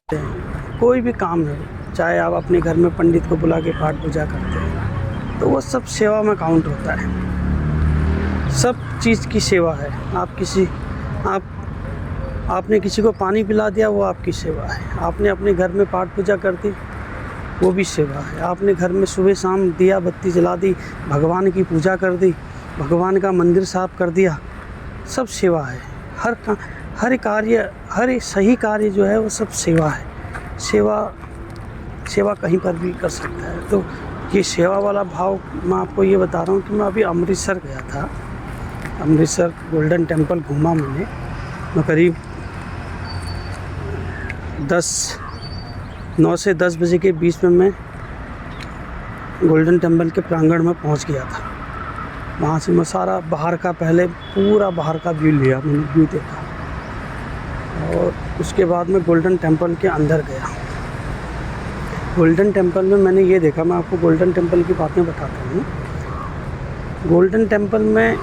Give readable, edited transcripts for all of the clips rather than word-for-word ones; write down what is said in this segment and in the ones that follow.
कोई भी काम है, चाहे आप अपने घर में पंडित को बुला के पाठ पूजा करते हैं तो वो सब सेवा में काउंट होता है। सब चीज़ की सेवा है। आपने किसी को पानी पिला दिया, वो आपकी सेवा है। आपने अपने घर में पाठ पूजा कर दी, वो भी सेवा है। आपने घर में सुबह शाम दिया बत्ती जला दी, भगवान की पूजा कर दी, भगवान का मंदिर साफ कर दिया, सब सेवा है। हर कार्य, हर एक सही कार्य जो है वो सब सेवा है। सेवा कहीं पर भी कर सकता है। तो ये सेवा वाला भाव मैं आपको ये बता रहा हूँ कि मैं अभी अमृतसर गया था। अमृतसर गोल्डन टेम्पल घूमा मैं करीब 9 से 10 बजे के बीच में मैं गोल्डन टेम्पल के प्रांगण में पहुंच गया था। वहाँ से मैं सारा बाहर का, पहले पूरा बाहर का व्यू लिया, मैंने व्यू देखा और उसके बाद मैं गोल्डन टेम्पल के अंदर गया। गोल्डन टेम्पल में मैंने ये देखा, मैं आपको गोल्डन टेम्पल की बातें बताता हूँ। गोल्डन टेम्पल में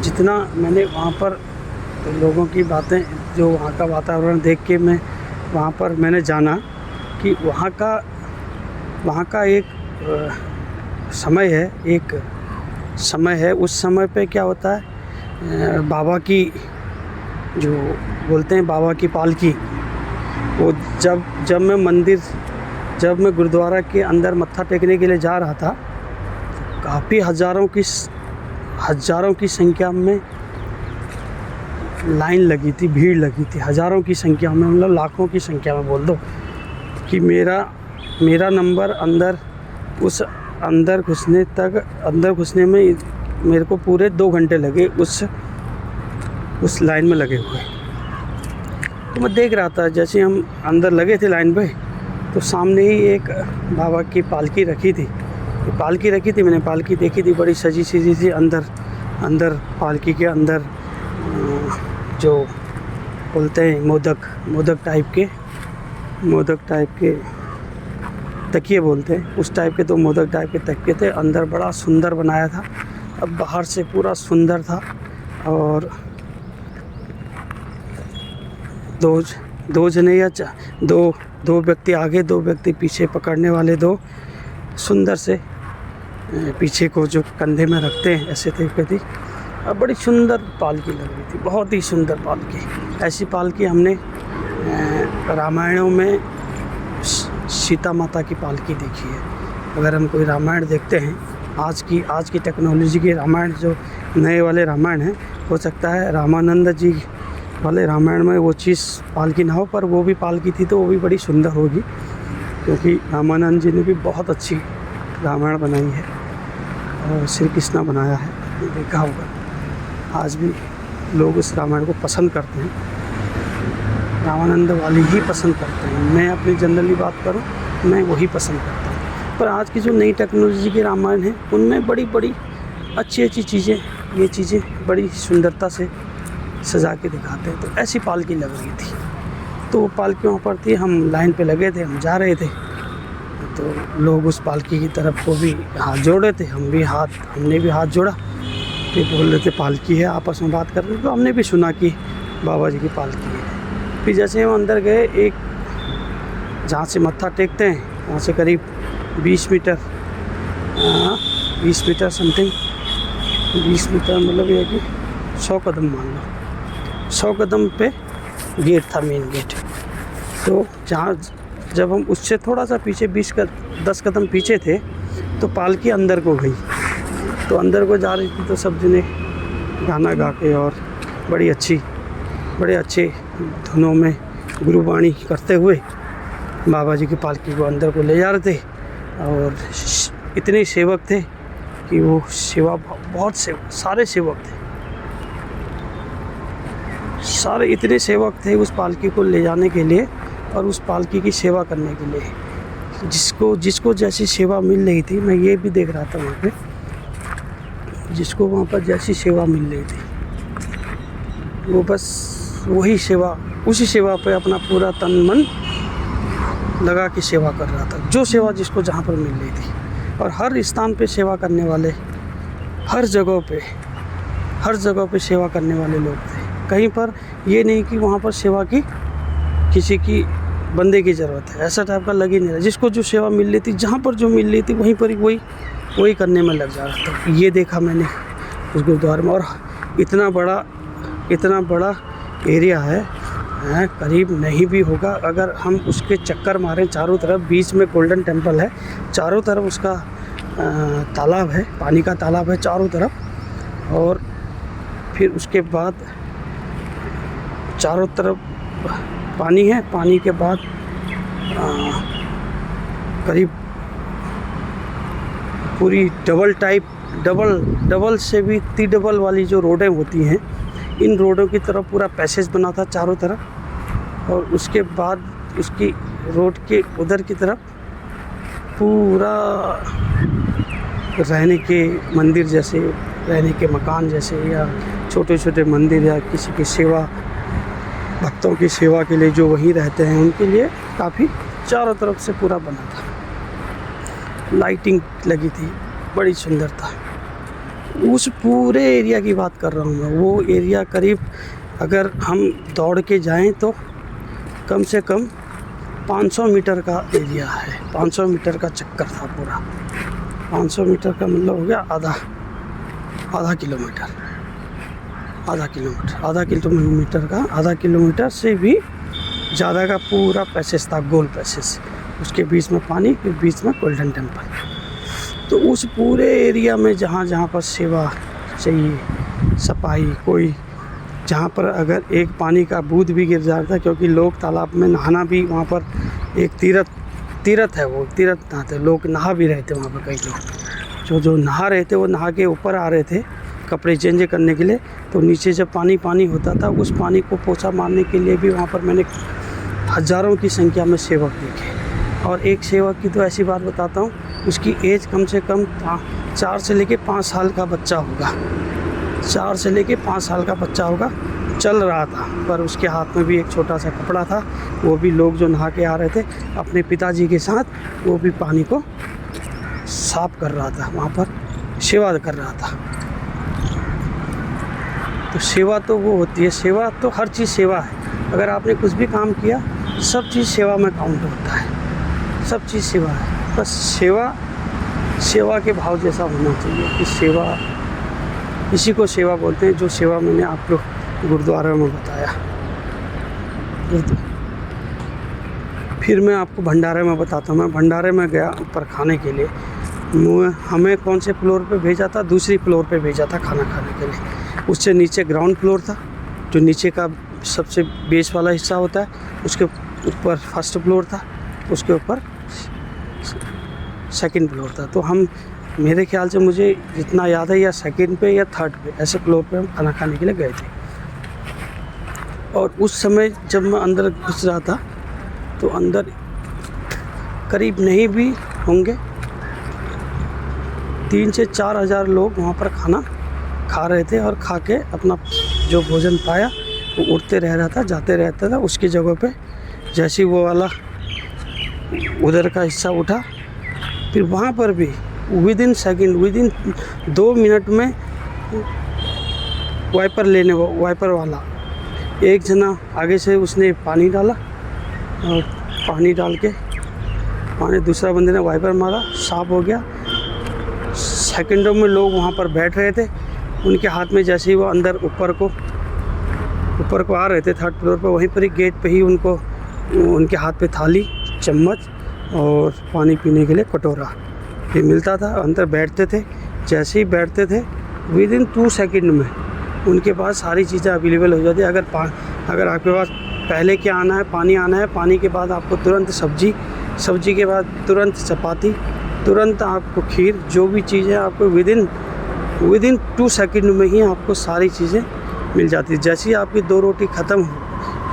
जितना मैंने वहाँ पर लोगों की बातें, जो वहाँ का वातावरण देख के मैं वहाँ पर मैंने जाना कि वहाँ का एक समय है। उस समय पे क्या होता है, बाबा की जो बोलते हैं बाबा की पालकी, वो जब मैं गुरुद्वारा के अंदर मत्था टेकने के लिए जा रहा था, तो काफ़ी हज़ारों की संख्या में लाइन लगी थी, भीड़ लगी थी। हज़ारों की संख्या में, मतलब लाखों की संख्या में बोल दो कि मेरा नंबर अंदर घुसने में मेरे को पूरे 2 घंटे लगे उस लाइन में लगे हुए। तो मैं देख रहा था, जैसे हम अंदर लगे थे लाइन पे, तो सामने ही एक बाबा की पालकी रखी थी। मैंने पालकी देखी थी, बड़ी सजी थी। अंदर पालकी के अंदर जो बोलते हैं मोदक टाइप के तकिए बोलते हैं, उस टाइप के, तो मोदक टाइप के तकिए थे। अंदर बड़ा सुंदर बनाया था, अब बाहर से पूरा सुंदर था। और दो व्यक्ति आगे, 2 व्यक्ति पीछे पकड़ने वाले, 2 सुंदर से पीछे को जो कंधे में रखते हैं, ऐसे तरीके थी। अब बड़ी सुंदर पालकी लग रही थी, बहुत ही सुंदर पालकी। ऐसी पालकी हमने रामायणों में सीता माता की पालकी देखी है। अगर हम कोई रामायण देखते हैं, आज की टेक्नोलॉजी के रामायण, जो नए वाले रामायण हैं, हो सकता है रामानंद जी वाले रामायण में वो चीज़ पालकी ना हो, पर वो भी पालकी थी तो वो भी बड़ी सुंदर होगी, क्योंकि रामानंद जी ने भी बहुत अच्छी रामायण बनाई है और श्री कृष्ण बनाया है, देखा होगा। आज भी लोग इस रामायण को पसंद करते हैं, रामानंद वाली ही पसंद करते हैं। मैं अपनी जनरली बात करूं, मैं वही पसंद करता हूं। पर आज की जो नई टेक्नोलॉजी के रामायण हैं, उनमें बड़ी अच्छी चीज़ें, ये चीज़ें बड़ी सुंदरता से सजा के दिखाते हैं। तो ऐसी पालकी लग रही थी, तो वो पालकी वहाँ पर थी। हम लाइन पे लगे थे, हम जा रहे थे, तो लोग उस पालकी की तरफ को भी हाथ जोड़े थे, हमने भी हाथ जोड़ा। फिर बोल रहे थे पालकी है, आपस में बात कर रहे थे, तो हमने भी सुना कि बाबा जी की पालकी है। फिर जैसे हम अंदर गए, एक जहाँ से मत्था टेकते हैं, वहाँ से करीब 20 मीटर समथिंग, 20 मीटर मतलब ये है कि 100 कदम मान लो, 100 कदम पे गेट था, मेन गेट। तो जब हम उससे थोड़ा सा पीछे 10 कदम पीछे थे, तो पालकी अंदर को गई। तो अंदर को जा रही थी, तो सब जने गाना गा के और बड़े अच्छे धुनों में गुरुवाणी करते हुए बाबा जी की पालकी को अंदर को ले जा रहे थे। और इतने सेवक थे कि वो सारे इतने सेवक थे उस पालकी को ले जाने के लिए और उस पालकी की सेवा करने के लिए। जिसको जैसी सेवा मिल रही थी, मैं ये भी देख रहा था वहाँ पे, जिसको वहाँ पर जैसी सेवा मिल रही थी, वो बस उसी सेवा पे अपना पूरा तन मन लगा के सेवा कर रहा था, जो सेवा जिसको जहाँ पर मिल रही थी। और हर स्थान पे सेवा करने वाले, हर जगह पे सेवा करने वाले लोग थे। कहीं पर ये नहीं कि वहाँ पर सेवा की किसी की बंदे की ज़रूरत है, ऐसा टाइप का लग ही नहीं रहा। जिसको जो सेवा मिल रही थी, जहाँ पर जो मिल रही थी वहीं पर ही वही करने में लग जा रहा था। ये देखा मैंने उस गुरुद्वारे में। और इतना बड़ा एरिया है, करीब नहीं भी होगा अगर हम उसके चक्कर मारें चारों तरफ। बीच में गोल्डन टेम्पल है, चारों तरफ उसका तालाब है, पानी का तालाब है चारों तरफ। और फिर उसके बाद चारों तरफ पानी है, पानी के बाद करीब पूरी डबल से भी ट्रिपल वाली जो रोडें होती हैं, इन रोडों की तरफ पूरा पैसेज बना था चारों तरफ। और उसके बाद उसकी रोड के उधर की तरफ पूरा रहने के मंदिर जैसे, रहने के मकान जैसे, या छोटे छोटे मंदिर, या किसी की सेवा, भक्तों की सेवा के लिए जो वहीं रहते हैं उनके लिए काफ़ी चारों तरफ से पूरा बना था। लाइटिंग लगी थी, बड़ी सुंदर था। उस पूरे एरिया की बात कर रहा हूँ मैं। वो एरिया करीब अगर हम दौड़ के जाएं तो कम से कम 500 मीटर का एरिया है। 500 मीटर का चक्कर था पूरा। 500 मीटर का मतलब हो गया आधा किलोमीटर से भी ज़्यादा का पूरा पैसेज था, गोल पैसेज। उसके बीच में पानी, फिर बीच में गोल्डन टेम्पल। तो उस पूरे एरिया में जहाँ पर सेवा चाहिए, सफाई, कोई जहाँ पर अगर एक पानी का बूंद भी गिर जाता, क्योंकि लोग तालाब में नहाना भी, वहाँ पर एक तीरथ है, वो तीरथ नहाते, लोग नहा भी रहे थे वहाँ पर। कई लोग जो नहा रहे थे वो नहा के ऊपर आ रहे थे कपड़े चेंज करने के लिए। तो नीचे जब पानी होता था, उस पानी को पोछा मारने के लिए भी वहाँ पर मैंने हज़ारों की संख्या में सेवक देखे। और एक सेवक की तो ऐसी बात बताता हूँ, उसकी एज कम से कम 4 से लेके 5 साल का बच्चा होगा। 4 से लेके 5 साल का बच्चा होगा, चल रहा था, पर उसके हाथ में भी एक छोटा सा कपड़ा था। वो भी लोग जो नहा के आ रहे थे अपने पिताजी के साथ, वो भी पानी को साफ कर रहा था, वहाँ पर सेवा कर रहा था। तो सेवा तो वो होती है, सेवा तो हर चीज़ सेवा है। अगर आपने कुछ भी काम किया, सब चीज़ सेवा में काउंट होता है, सब चीज़ सेवा है। बस सेवा के भाव जैसा होना चाहिए कि सेवा, इसी को सेवा बोलते हैं, जो सेवा मैंने आपको गुरुद्वारे में बताया। फिर मैं आपको भंडारे में बताता हूँ। मैं भंडारे में गया ऊपर खाने के लिए। हमें कौन से फ्लोर पे भेजा था? दूसरी फ्लोर पे भेजा था खाना खाने के लिए। उससे नीचे ग्राउंड फ्लोर था, जो नीचे का सबसे बेस वाला हिस्सा होता है। उसके ऊपर फर्स्ट फ्लोर था, उसके ऊपर सेकंड फ्लोर था। तो हम, मेरे ख्याल से मुझे जितना याद है, या सेकंड पे या थर्ड पे, ऐसे फ्लोर पे हम खाना खाने के लिए गए थे। और उस समय जब मैं अंदर घुस रहा था, तो अंदर करीब नहीं भी होंगे 3 से 4 हज़ार लोग वहाँ पर खाना खा रहे थे। और खा के अपना जो भोजन पाया वो उठते रह रहा था, जाते रहता था। उसकी जगह पे जैसे ही वो वाला उधर का हिस्सा उठा, फिर वहाँ पर भी विदिन 2 मिनट में वाइपर वाला एक जना आगे से उसने पानी डाला, और पानी डाल के दूसरा बंदे ने वाइपर मारा, साफ हो गया। सेकंडों में लोग वहाँ पर बैठ रहे थे। उनके हाथ में जैसे ही वो अंदर ऊपर को आ रहे थे थर्ड फ्लोर पर, वहीं पर ही गेट पे ही उनके हाथ पे थाली, चम्मच और पानी पीने के लिए कटोरा भी मिलता था। अंदर बैठते थे, जैसे ही बैठते थे विदिन 2 सेकंड में उनके पास सारी चीज़ें अवेलेबल हो जाती है। अगर आपके पास पहले क्या आना है, पानी आना है, पानी के बाद आपको तुरंत सब्जी के बाद तुरंत चपाती, तुरंत आपको खीर, जो भी चीज़ें आपको विदिन 2 सेकंड में ही आपको सारी चीज़ें मिल जाती है। जैसे ही आपकी 2 रोटी ख़त्म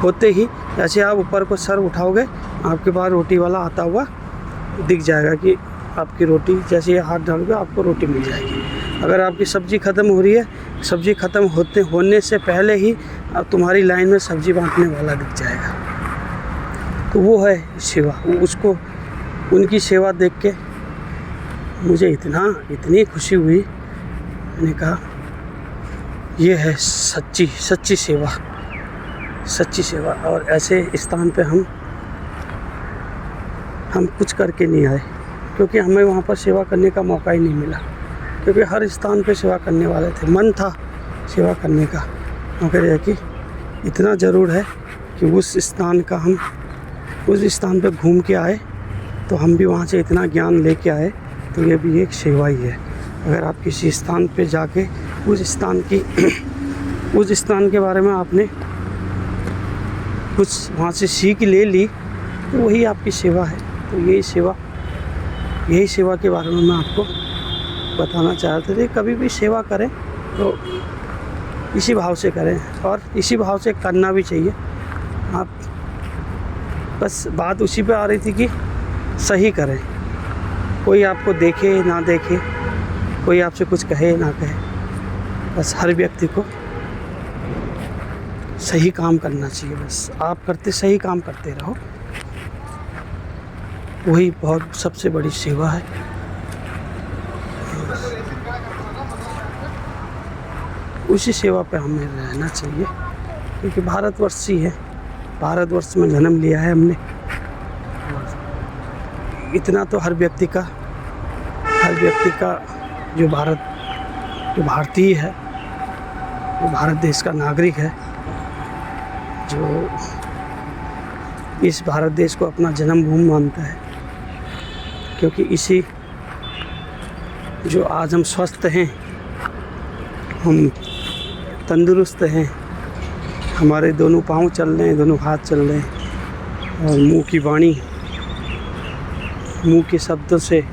होते ही, जैसे आप ऊपर को सर उठाओगे, आपके पास रोटी वाला आता हुआ दिख जाएगा कि आपकी रोटी, जैसे हाथ डालोगे आपको रोटी मिल जाएगी। अगर आपकी सब्ज़ी ख़त्म हो रही है, सब्ज़ी ख़त्म होने से पहले ही अब तुम्हारी लाइन में सब्ज़ी बांटने वाला दिख जाएगा। तो वो है सेवा। उसको, उनकी सेवा देख के मुझे इतनी खुशी हुई। मैंने कहा ये है सच्ची सेवा। और ऐसे स्थान पे हम हम कुछ करके नहीं आए, क्योंकि हमें वहाँ पर सेवा करने का मौका ही नहीं मिला, क्योंकि हर स्थान पे सेवा करने वाले थे, मन था सेवा करने का, मगर यह कि इतना ज़रूर है कि उस स्थान पे घूम के आए तो हम भी वहाँ से इतना ज्ञान लेके आए, तो ये भी एक सेवा ही है। अगर आप किसी स्थान पे जाके उस स्थान के बारे में आपने कुछ वहाँ से सीख ले ली, तो वही आपकी सेवा है। तो यही सेवा के बारे में मैं आपको बताना चाहते थे। कभी भी सेवा करें तो इसी भाव से करें, और इसी भाव से करना भी चाहिए। आप बस बात उसी पे आ रही थी कि सही करें, कोई आपको देखे ना देखे, कोई आपसे कुछ कहे ना कहे, बस हर व्यक्ति को सही काम करना चाहिए। बस आप सही काम करते रहो, वही बहुत सबसे बड़ी सेवा है। उसी सेवा पे हमें रहना चाहिए, क्योंकि भारतवर्षी है, भारतवर्ष में जन्म लिया है हमने। इतना तो हर व्यक्ति का जो भारतीय है, जो भारत देश का नागरिक है, जो इस भारत देश को अपना जन्मभूमि मानता है, क्योंकि इसी जो आज हम स्वस्थ हैं, हम तंदुरुस्त हैं, हमारे दोनों पाँव चल रहे हैं, दोनों हाथ चल रहे हैं, और मुंह के शब्दों से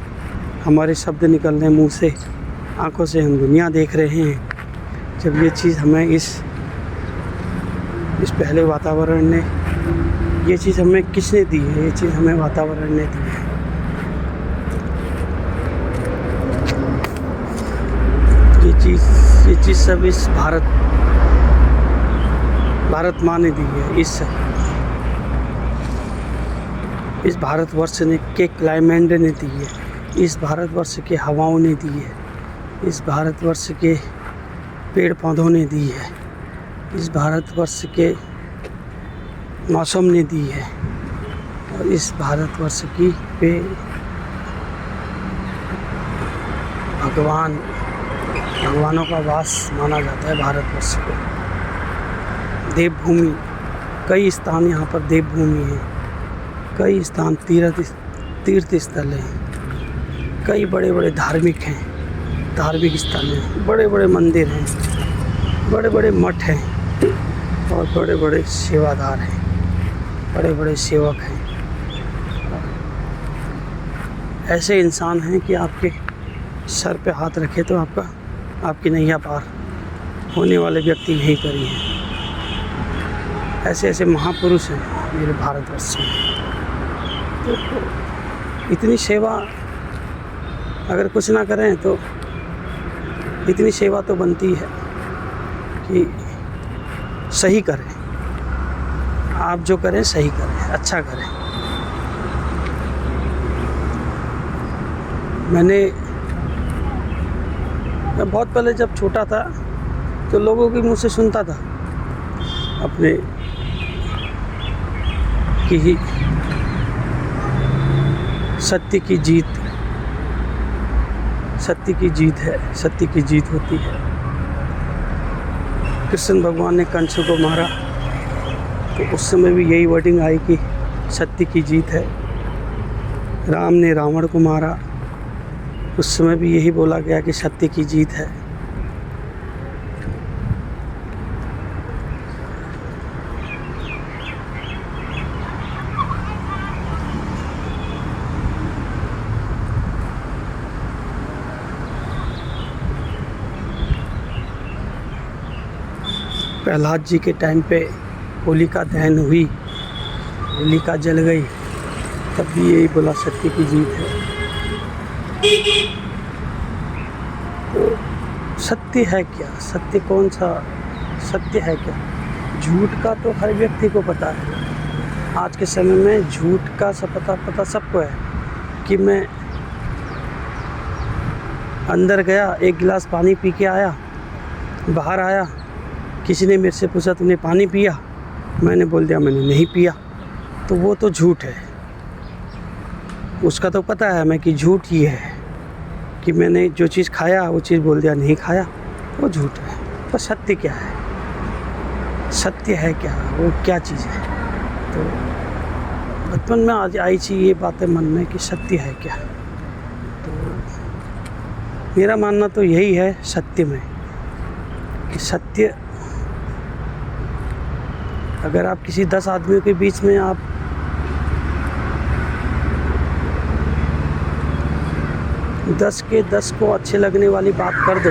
हमारे शब्द निकल रहे हैं मुंह से, आँखों से हम दुनिया देख रहे हैं। जब ये चीज़ हमें इस पहले वातावरण ने, ये चीज़ हमें किसने दी है? ये चीज़ हमें वातावरण ने दी है। ये चीज़ सब इस भारत माँ ने दी है, इस भारतवर्ष के क्लाइमेट ने दी है, इस भारतवर्ष के हवाओं ने दी है, इस भारतवर्ष के पेड़ पौधों ने दी है, इस भारतवर्ष के मौसम ने दी है, और इस भारतवर्ष की पे भगवानों का वास माना जाता है भारतवर्ष को। देवभूमि, कई स्थान यहाँ पर देवभूमि है, कई स्थान तीर्थ स्थल हैं, कई बड़े बड़े धार्मिक स्थल हैं, बड़े बड़े मंदिर हैं, बड़े बड़े मठ हैं, और बड़े बड़े सेवादार हैं, बड़े बड़े सेवक हैं। ऐसे इंसान हैं कि आपके सर पे हाथ रखे तो आपकी नैया पार होने वाले व्यक्ति यहीं पर ही हैं। ऐसे महापुरुष हैं मेरे भारतवर्ष में। तो इतनी सेवा अगर कुछ ना करें तो इतनी सेवा तो बनती है कि सही करें, आप जो करें सही करें, अच्छा करें। मैं बहुत पहले जब छोटा था तो लोगों के मुंह से सुनता था अपने कि सत्य की जीत है, सत्य की जीत होती है। कृष्ण भगवान ने कंस को मारा तो उस समय भी यही वर्डिंग आई कि सत्य की जीत है। राम ने रावण को मारा, उस समय भी यही बोला गया कि सत्य की जीत है। प्रहलाद जी के टाइम पे होलिका दहन हुई, होलिका जल गई, तब भी यही बोला सत्य की जीत है। तो सत्य है क्या? सत्य कौन सा सत्य है क्या? झूठ का तो हर व्यक्ति को पता है। आज के समय में झूठ का सब पता सबको है कि मैं अंदर गया, एक गिलास पानी पी के आया, बाहर आया, किसी ने मेरे से पूछा तूने पानी पिया, मैंने बोल दिया मैंने नहीं पिया, तो वो तो झूठ है। उसका तो पता है हमें कि झूठ ये है कि मैंने जो चीज़ खाया वो चीज़ बोल दिया नहीं खाया, वो झूठ है। तो सत्य क्या है? सत्य है क्या? वो क्या चीज़ है? तो बचपन में आज आई थी ये बातें मन में कि सत्य है क्या। तो मेरा मानना तो यही है सत्य में, कि सत्य अगर आप किसी 10 आदमियों के बीच में आप 10 के 10 को अच्छे लगने वाली बात कर दो,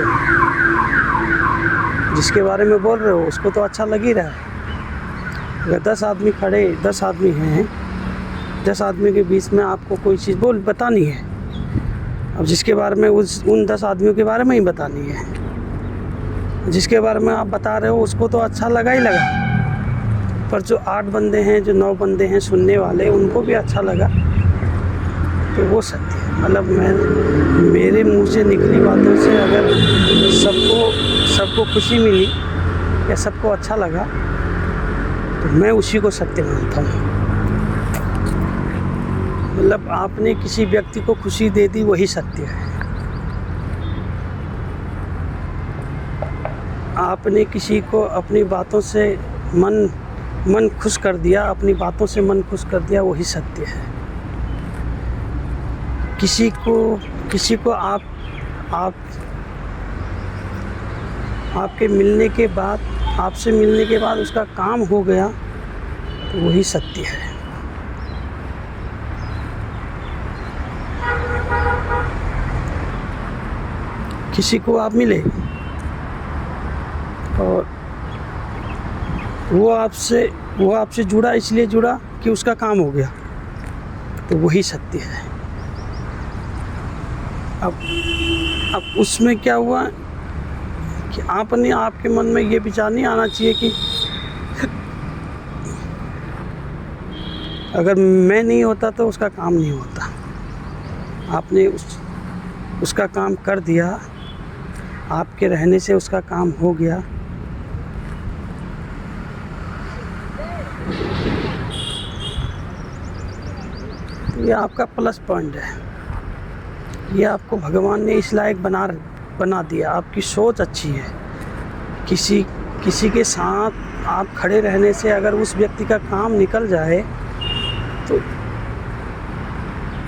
जिसके बारे में बोल रहे हो उसको तो अच्छा लग ही रहा है। अगर 10 आदमी खड़े, 10 आदमी हैं, 10 आदमी के बीच में आपको कोई चीज़ बतानी है, अब जिसके बारे में उन 10 आदमियों के बारे में ही बतानी है, जिसके बारे में आप बता रहे हो उसको तो अच्छा लगा ही लगा, पर जो 8 बंदे हैं, जो 9 बंदे हैं सुनने वाले, उनको भी अच्छा लगा, तो वो सत्य है। मतलब मेरे मुंह से निकली बातों से अगर सबको खुशी मिली या सबको अच्छा लगा, तो मैं उसी को सत्य मानता हूँ। मतलब आपने किसी व्यक्ति को खुशी दे दी, वही सत्य है। आपने किसी को अपनी बातों से मन खुश कर दिया, अपनी बातों से मन खुश कर दिया, वही सत्य है। किसी को आपसे मिलने के बाद उसका काम हो गया, तो वही सत्य है। किसी को आप मिले और वो आपसे जुड़ा, इसलिए जुड़ा कि उसका काम हो गया, तो वही सत्य है। अब उसमें क्या हुआ कि आपके मन में ये विचार नहीं आना चाहिए कि अगर मैं नहीं होता तो उसका काम नहीं होता। आपने उसका काम कर दिया, आपके रहने से उसका काम हो गया, तो ये आपका प्लस पॉइंट है। ये आपको भगवान ने इस लायक बना दिया। आपकी सोच अच्छी है। किसी के साथ आप खड़े रहने से अगर उस व्यक्ति का काम निकल जाए, तो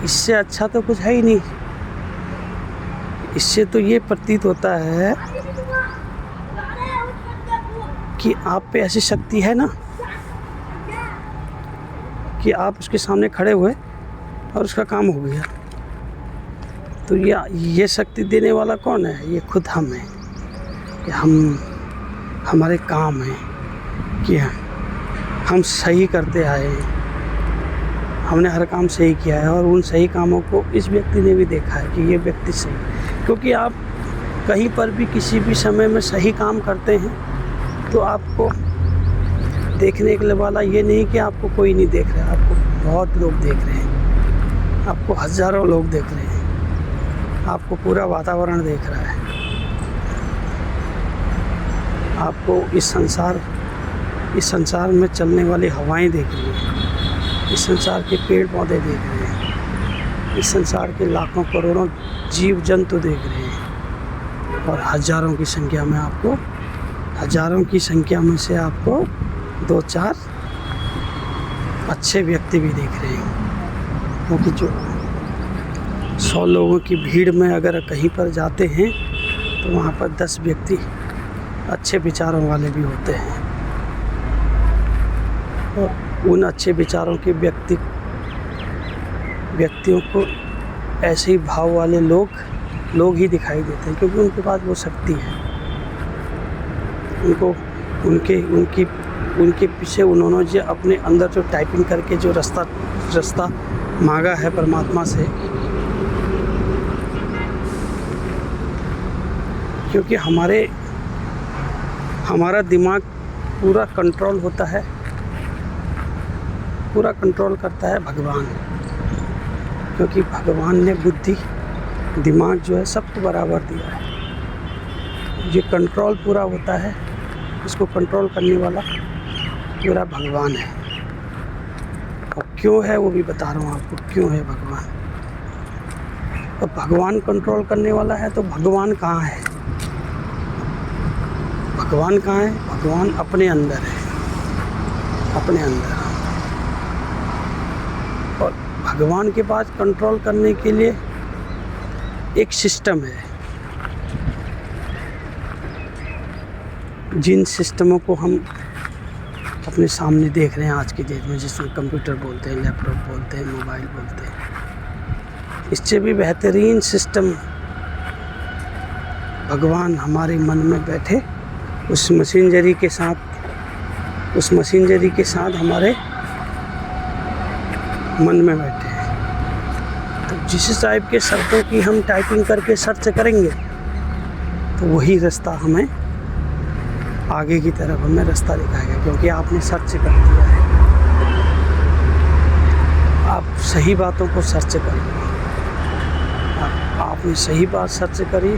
इससे अच्छा तो कुछ है ही नहीं। इससे तो ये प्रतीत होता है कि आप पे ऐसी शक्ति है ना, कि आप उसके सामने खड़े हुए और उसका काम हो गया। तो ये शक्ति देने वाला कौन है? ये खुद हम हैं, कि हमारे काम है कि हम सही करते आए हैं, हमने हर काम सही किया है, और उन सही कामों को इस व्यक्ति ने भी देखा है कि ये व्यक्ति सही। क्योंकि आप कहीं पर भी किसी भी समय में सही काम करते हैं, तो आपको देखने के वाला ये नहीं कि आपको कोई नहीं देख रहा, आपको बहुत लोग देख रहे हैं, आपको हज़ारों लोग देख रहे हैं, आपको पूरा वातावरण देख रहा है, आपको इस संसार में चलने वाली हवाएं देख रही हैं, इस संसार के पेड़ पौधे देख रहे हैं, इस संसार के लाखों करोड़ों जीव जंतु देख रहे हैं, और हज़ारों की संख्या में से आपको 2-4 अच्छे व्यक्ति भी देख रहे हैं। क्योंकि जो 100 लोगों की भीड़ में अगर कहीं पर जाते हैं, तो वहाँ पर 10 व्यक्ति अच्छे विचारों वाले भी होते हैं, और उन अच्छे विचारों के व्यक्तियों को ऐसे ही भाव वाले लोग ही दिखाई देते हैं, क्योंकि उनके पास वो शक्ति है। उनके पीछे उन्होंने जो अपने अंदर जो टाइपिंग करके जो रास्ता मांगा है परमात्मा से, क्योंकि हमारा दिमाग पूरा कंट्रोल करता है भगवान, क्योंकि भगवान ने बुद्धि दिमाग जो है सबको बराबर दिया है। ये कंट्रोल पूरा होता है, इसको कंट्रोल करने वाला पूरा भगवान है। और क्यों है वो भी बता रहा हूँ आपको, क्यों है भगवान। तो भगवान कंट्रोल करने वाला है, तो भगवान कहाँ है? भगवान कहाँ है? भगवान अपने अंदर है, अपने अंदर। और भगवान के पास कंट्रोल करने के लिए एक सिस्टम है। जिन सिस्टमों को हम अपने सामने देख रहे हैं आज की डेट में, जिसमें कंप्यूटर बोलते हैं, लैपटॉप बोलते हैं, मोबाइल बोलते हैं, इससे भी बेहतरीन सिस्टम भगवान हमारे मन में बैठे उस मशीनरी के साथ हमारे मन में बैठे हैं। तो जिस टाइप के शब्दों की हम टाइपिंग करके सर्च करेंगे, तो वही रास्ता हमें आगे की तरफ हमें रास्ता दिखाएगा, क्योंकि आपने सर्च कर दिया है। आप सही बातों को सर्च करेंगे, आपने सही बात सर्च करी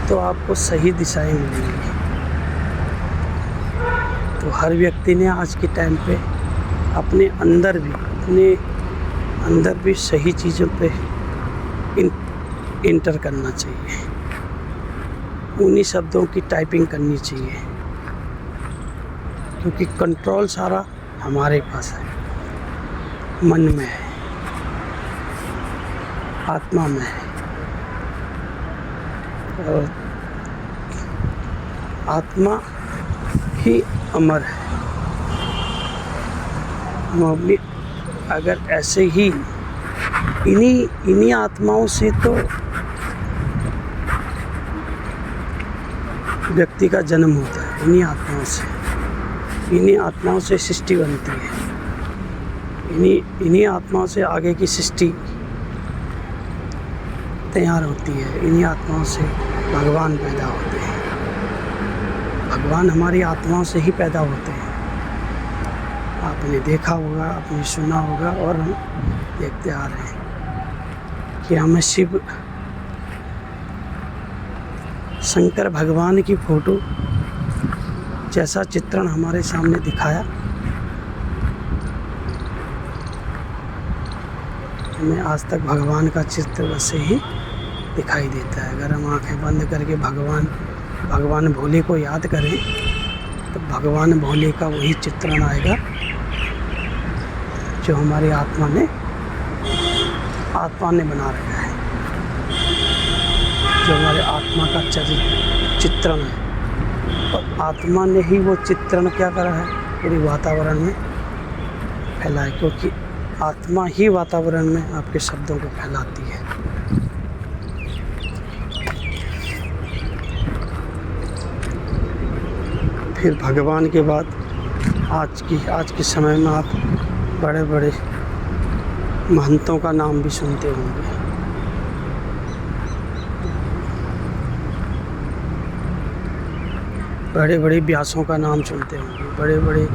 तो आपको सही दिशाएं मिलेंगी। तो हर व्यक्ति ने आज के टाइम पे अपने अंदर भी सही चीज़ों पे इंटर करना चाहिए, उन्हीं शब्दों की टाइपिंग करनी चाहिए, क्योंकि कंट्रोल सारा हमारे पास है, मन में है, आत्मा में है। और आत्मा ही अमर है। हम अपनी अगर ऐसे ही इन्हीं आत्माओं से तो व्यक्ति का जन्म होता है, इन्हीं आत्माओं से सृष्टि बनती है, इन्हीं आत्माओं से आगे की सृष्टि तैयार होती है, इन्हीं आत्माओं से भगवान पैदा होते हैं। भगवान हमारी आत्माओं से ही पैदा होते हैं। आपने देखा होगा, आपने सुना होगा, और हम देखते आ रहे हैं कि हमें शिव शंकर भगवान की फोटो जैसा चित्रण हमारे सामने दिखाया, हमें आज तक भगवान का चित्र वैसे ही दिखाई देता है। अगर हम आंखें बंद करके भगवान भोले को याद करें, तो भगवान भोले का वही चित्रण आएगा जो हमारी आत्मा ने बना रखा है, जो हमारे आत्मा का चित्रण है। और आत्मा ने ही वो चित्रण क्या करा है, पूरे वातावरण में फैलाया, क्योंकि आत्मा ही वातावरण में आपके शब्दों को फैलाती है। फिर भगवान के बाद आज के समय में आप बड़े बड़े महंतों का नाम भी सुनते होंगे, बड़े बड़े व्यासों का नाम सुनते होंगे, बड़े बड़े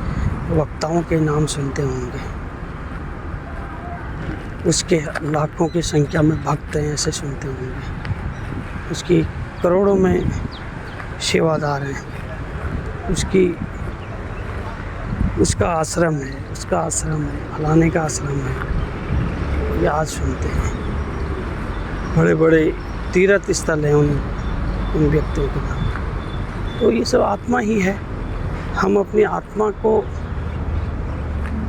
वक्ताओं के नाम सुनते होंगे। उसके लाखों की संख्या में भक्त हैं, ऐसे सुनते होंगे। उसकी करोड़ों में सेवादार हैं, उसका आश्रम है, फलाने का आश्रम है, ये आज सुनते हैं। बड़े बड़े तीर्थ स्थल हैं उन व्यक्तियों के नाम। तो ये सब आत्मा ही है। हम अपनी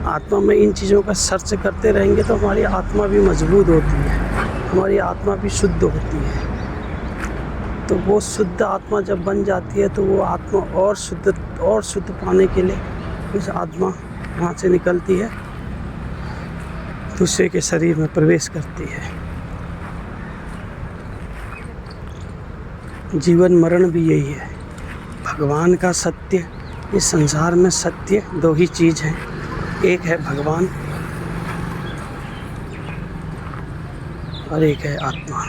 आत्मा में इन चीज़ों का सर्च करते रहेंगे, तो हमारी आत्मा भी मजबूत होती है, हमारी आत्मा भी शुद्ध होती है। तो वो शुद्ध आत्मा जब बन जाती है, तो वो आत्मा और शुद्ध पाने के लिए उस आत्मा वहाँ से निकलती है, दूसरे के शरीर में प्रवेश करती है। जीवन मरण भी यही है। भगवान का सत्य, इस संसार में सत्य दो ही चीज़ हैं, एक है भगवान और एक है आत्मा।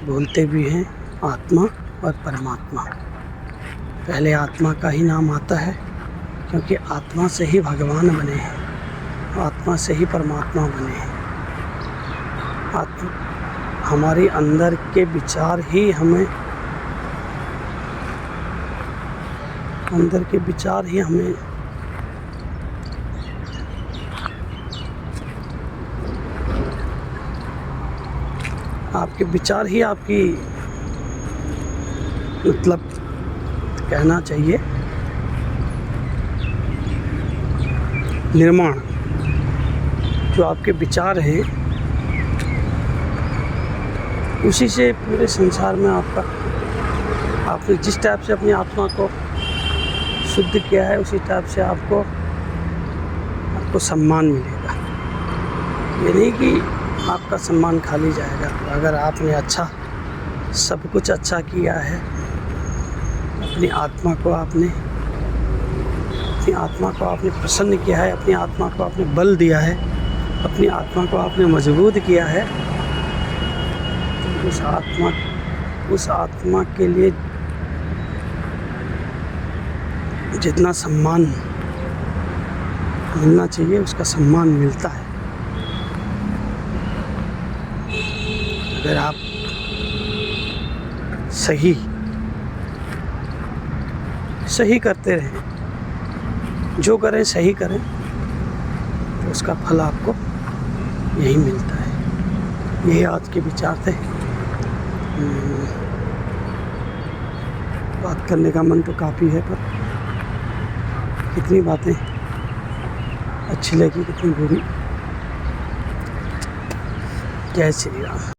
बोलते भी हैं आत्मा और परमात्मा। पहले आत्मा का ही नाम आता है, क्योंकि आत्मा से ही भगवान बने हैं, आत्मा से ही परमात्मा बने हैं। हमारे अंदर के विचार ही हमें आपके विचार ही आपकी मतलब कहना चाहिए निर्माण, जो आपके विचार हैं उसी से पूरे संसार में आपने जिस टाइप से अपनी आत्मा को शुद्ध किया है उसी टाइप से आपको सम्मान मिलेगा। ये नहीं कि आपका सम्मान खाली जाएगा। अगर आपने अच्छा सब कुछ अच्छा किया है, अपनी आत्मा को आपने प्रसन्न किया है, अपनी आत्मा को आपने बल दिया है, अपनी आत्मा को आपने मजबूत किया है, तो उस आत्मा के लिए जितना सम्मान मिलना चाहिए उसका सम्मान मिलता है। अगर आप सही करते रहें, जो करें सही करें, तो उसका फल आपको यही मिलता है। यही आज के विचार थे। बात करने का मन तो काफ़ी है, पर कितनी बातें अच्छी लगी, कितनी बुरी। जय श्री राम।